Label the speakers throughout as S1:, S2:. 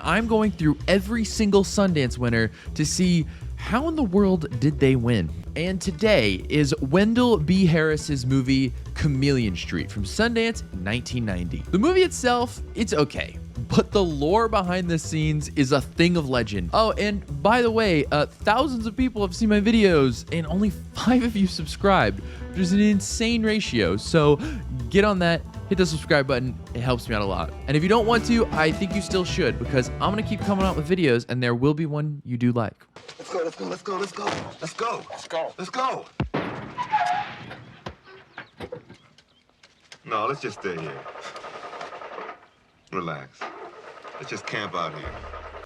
S1: I'm going through every single Sundance winner to see how in the world did they win. And today is Wendell B. Harris's movie Chameleon Street from Sundance 1990. The movie itself, it's okay, but the lore behind the scenes is a thing of legend. Oh, and by the way, thousands of people have seen my videos and only 5 of you subscribed, which is an insane ratio. So get on that, hit the subscribe button. It helps me out a lot. And if you don't want to, I think you still should, because I'm gonna keep coming out with videos and there will be one you do like.
S2: Let's go, let's go, let's go, let's go. Let's go. Let's go. Let's go. No, let's just stay here. Relax. Let's just camp out here.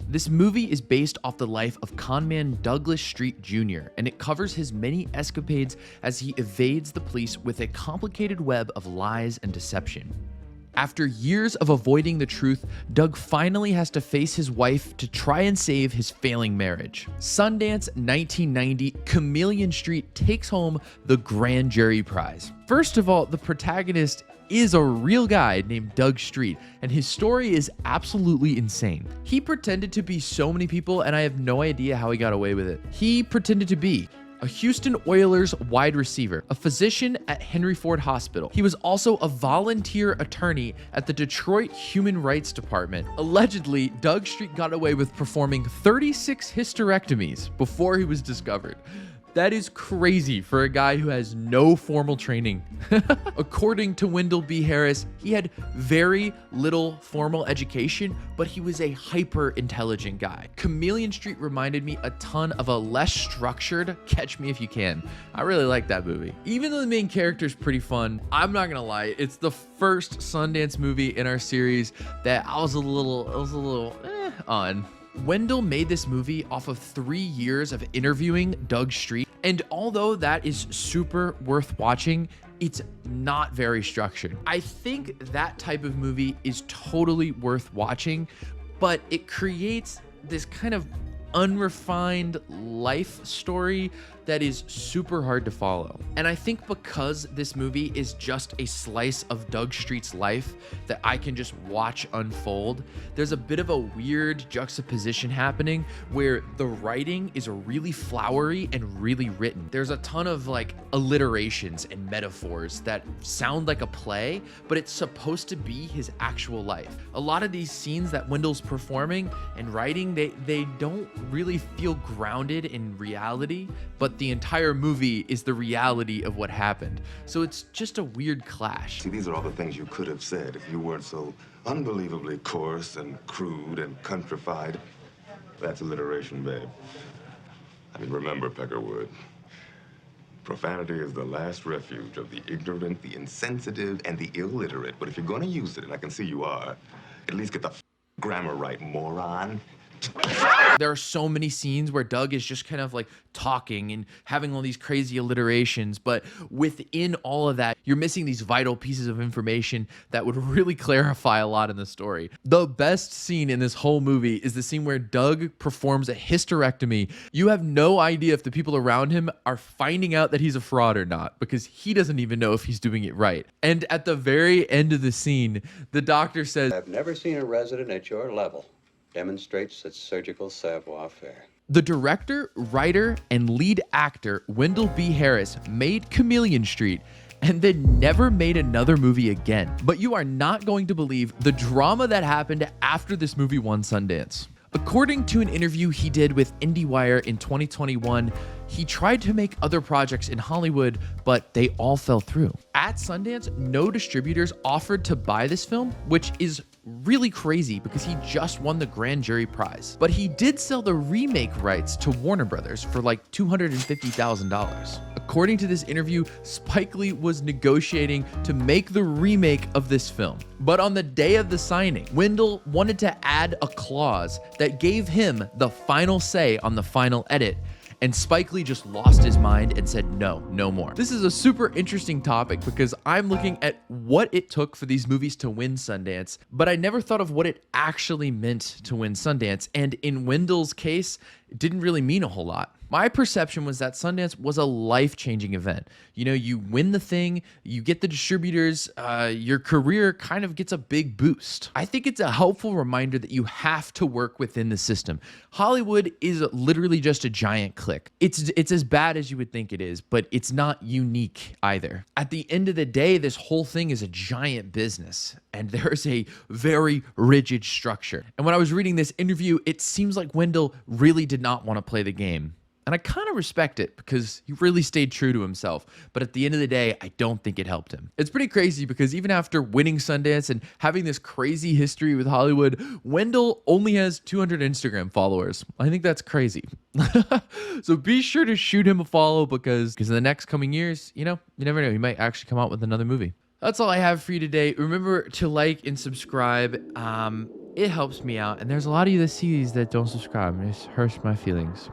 S1: This movie is based off the life of conman Douglas Street Jr., and it covers his many escapades as he evades the police with a complicated web of lies and deception. After years of avoiding the truth, Doug finally has to face his wife to try and save his failing marriage. Sundance 1990, Chameleon Street takes home the Grand Jury Prize. First of all, the protagonist is a real guy named Doug Street, and his story is absolutely insane. He pretended to be so many people, and I have no idea how he got away with it. He pretended to be a Houston Oilers wide receiver, a physician at Henry Ford Hospital. He was also a volunteer attorney at the Detroit Human Rights Department. Allegedly, Doug Street got away with performing 36 hysterectomies before he was discovered. That is crazy for a guy who has no formal training. According to Wendell B. Harris, he had very little formal education, but he was a hyper intelligent guy. Chameleon Street reminded me a ton of a less structured Catch Me If You Can. I really like that movie. Even though the main character is pretty fun, I'm not gonna lie, it's the first Sundance movie in our series that I was a little on. Wendell made this movie off of 3 years of interviewing Doug Street, and although that is super worth watching, it's not very structured. I think that type of movie is totally worth watching, but it creates this kind of unrefined life story that is super hard to follow. And I think because this movie is just a slice of Doug Street's life that I can just watch unfold, there's a bit of a weird juxtaposition happening where the writing is really flowery and really written. There's a ton of like alliterations and metaphors that sound like a play, but it's supposed to be his actual life. A lot of these scenes that Wendell's performing and writing, they don't really feel grounded in reality, but the entire movie is the reality of what happened. So it's just a weird clash.
S2: See, these are all the things you could have said if you weren't so unbelievably coarse and crude and countrified. That's alliteration, babe. I mean, remember, Peckerwood, profanity is the last refuge of the ignorant, the insensitive, and the illiterate. But if you're gonna use it, and I can see you are, at least get the grammar right, moron.
S1: There are so many scenes where Doug is just kind of like talking and having all these crazy alliterations, but within all of that, you're missing these vital pieces of information that would really clarify a lot in the story. The best scene in this whole movie is the scene where Doug performs a hysterectomy. You have no idea if the people around him are finding out that he's a fraud or not, because he doesn't even know if he's doing it right. And at the very end of the scene, the doctor says,
S3: "I've never seen a resident at your level demonstrate such surgical savoir-faire."
S1: The director, writer, and lead actor, Wendell B. Harris, made Chameleon Street and then never made another movie again. But you are not going to believe the drama that happened after this movie won Sundance. According to an interview he did with IndieWire in 2021, he tried to make other projects in Hollywood, but they all fell through. At Sundance, no distributors offered to buy this film, which is really crazy because he just won the Grand Jury Prize. But he did sell the remake rights to Warner Brothers for like $250,000. According to this interview, Spike Lee was negotiating to make the remake of this film. But on the day of the signing, Wendell wanted to add a clause that gave him the final say on the final edit, and Spike Lee just lost his mind and said, no more. This is a super interesting topic because I'm looking at what it took for these movies to win Sundance, but I never thought of what it actually meant to win Sundance. And in Wendell's case, it didn't really mean a whole lot. My perception was that Sundance was a life-changing event. You know, you win the thing, you get the distributors, your career kind of gets a big boost. I think it's a helpful reminder that you have to work within the system. Hollywood is literally just a giant clique. It's as bad as you would think it is, but it's not unique either. At the end of the day, this whole thing is a giant business, and there's a very rigid structure. And when I was reading this interview, it seems like Wendell really did not want to play the game. And I kind of respect it because he really stayed true to himself. But at the end of the day, I don't think it helped him. It's pretty crazy because even after winning Sundance and having this crazy history with Hollywood, Wendell only has 200 Instagram followers. I think that's crazy. So be sure to shoot him a follow because in the next coming years, you never know. He might actually come out with another movie. That's all I have for you today. Remember to like and subscribe. It helps me out. And there's a lot of you that see these that don't subscribe. It just hurts my feelings.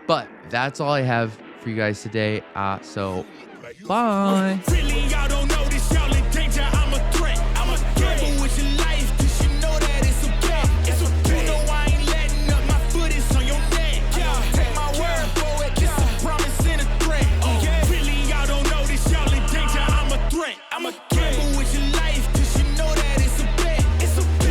S1: But that's all I have for you guys today. So, bye.
S4: Really, y'all don't know this, y'all in danger. I'm a threat. I'm a gamble with your life, 'cause you know that it's okay. It's okay. You know I ain't letting up. My foot is on your neck. Yeah, take my word for it. It's a promise and a threat. Really, y'all don't know this, y'all in danger. I'm a threat. I'm a gamble